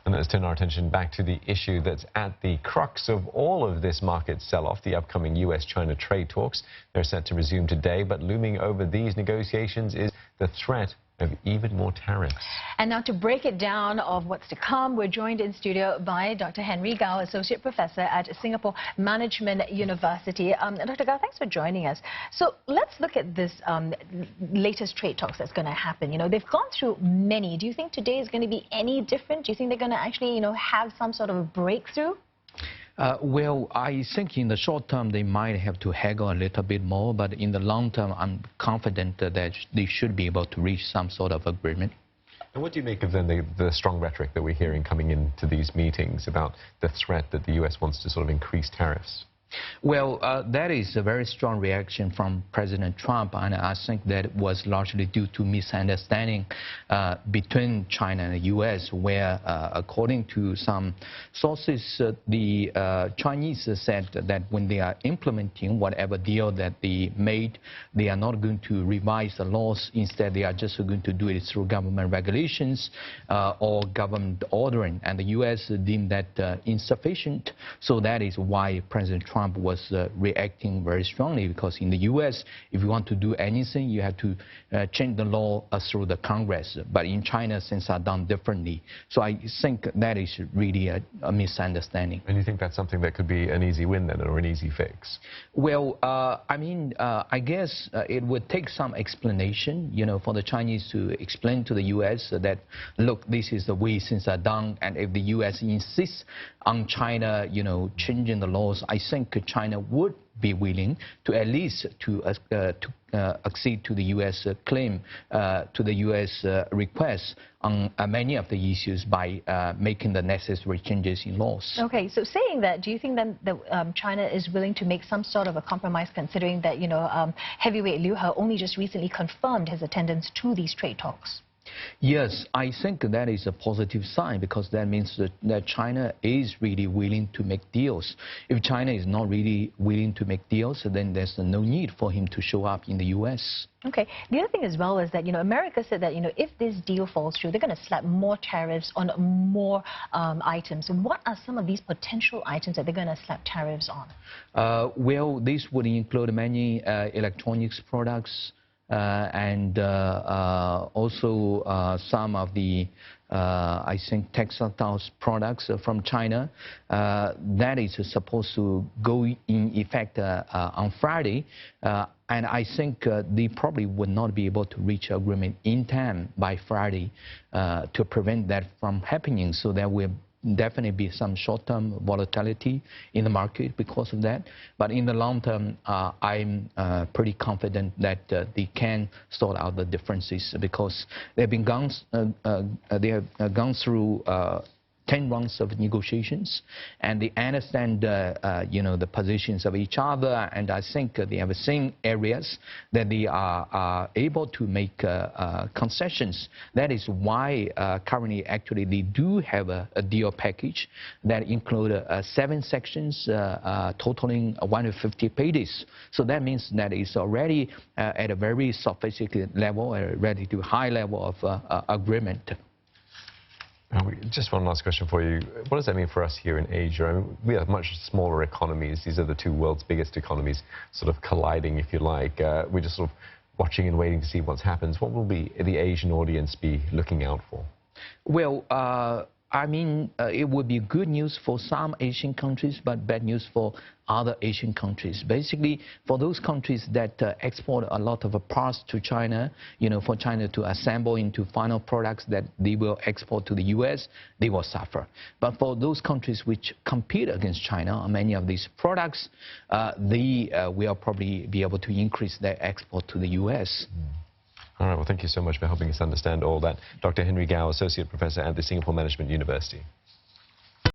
And let's turn our attention back to the issue that's at the crux of all of this market sell-off, the upcoming US-China trade talks. They're set to resume today, but looming over these negotiations is the threat of even more tariffs. And now to break it down of what's to come, we're joined in studio by Dr. Henry Gao, Associate Professor at Singapore Management University. Dr. Gao, thanks for joining us. So let's look at this latest trade talks that's going to happen. You know, they've gone through many. Do you think today is going to be any different? Do you think they're going to actually, have some sort of a breakthrough? Well, I think in the short term they might have to haggle a little bit more, but in the long term I'm confident that they should be able to reach some sort of agreement. And what do you make of then the strong rhetoric that we're hearing coming into these meetings about the threat that the US wants to sort of increase tariffs? Well, that is a very strong reaction from President Trump, and I think that was largely due to misunderstanding between China and the U.S., where, according to some sources, the Chinese said that when they are implementing whatever deal that they made, they are not going to revise the laws. Instead, they are just going to do it through government regulations or government ordering, and the U.S. deemed that insufficient. So that is why President Trump was reacting very strongly, because in the U.S., if you want to do anything, you have to change the law through the Congress. But in China, things are done differently. So I think that is really a misunderstanding. And you think that's something that could be an easy win then, or an easy fix? Well, I guess it would take some explanation, for the Chinese to explain to the U.S. that, look, this is the way things are done, and if the U.S. insists on China, changing the laws, I think China would be willing to at least to accede to the U.S. claim, to the U.S. request on many of the issues by making the necessary changes in laws. Okay, so saying that, do you think then that China is willing to make some sort of a compromise, considering that, heavyweight Liu He only just recently confirmed his attendance to these trade talks? Yes, I think that is a positive sign, because that means that China is really willing to make deals. If China is not really willing to make deals, then there's no need for him to show up in the U.S. Okay. The other thing as well is that, America said that, if this deal falls through, they're going to slap more tariffs on more items. What are some of these potential items that they're going to slap tariffs on? Well, this would include many electronics products, and also some of the, I think, textiles products from China. That is supposed to go in effect on Friday. And I think they probably would not be able to reach agreement in time by Friday to prevent that from happening. So there will definitely be some short-term volatility in the market because of that. But in the long term, I'm pretty confident that they can sort out the differences, because they've been gone through 10 rounds of negotiations, and they understand, the positions of each other, and I think they have the same areas that they are able to make concessions. That is why currently, actually, they do have a deal package that includes 7 sections totaling 150 pages. So that means that it's already at a very sophisticated level, a relatively high level of agreement. Just one last question for you. What does that mean for us here in Asia? I mean, we have much smaller economies. These are the two world's biggest economies sort of colliding, if you like. We're just sort of watching and waiting to see what happens. What will the Asian audience be looking out for? Well, it would be good news for some Asian countries, but bad news for other Asian countries. Basically, for those countries that export a lot of parts to China, for China to assemble into final products that they will export to the U.S., they will suffer. But for those countries which compete against China on many of these products, they will probably be able to increase their export to the U.S. All right, well, thank you so much for helping us understand all that. Dr. Henry Gao, Associate Professor at the Singapore Management University.